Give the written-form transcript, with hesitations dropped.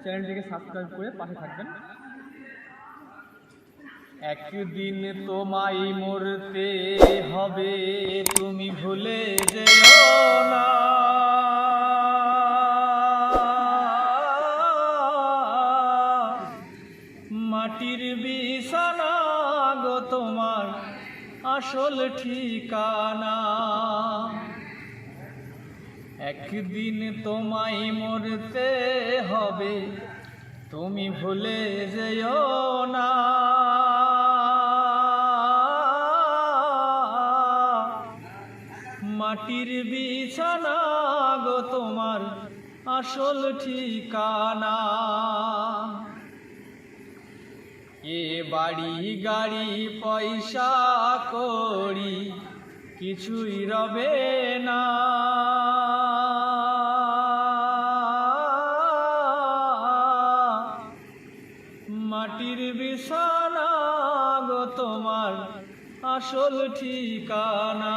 চ্যানেলটিকে সাবস্ক্রাইব করে পাশে থাকবেন। একদিন তোমায় মরতে হবে, তুমি ভুলে যেও না। মাটির বিছানা গো তোমার আসল ঠিকানা। একদিন তোমায় মরতে হবে, তুমি ভুলে যেও না। মাটির বিছানা গো তোমার আসল ঠিকানা। এ বাড়ি গাড়ি পয়সা করি কিছুই রবে না। মাটির বিছানা গো তোমার আসল ঠিকানা।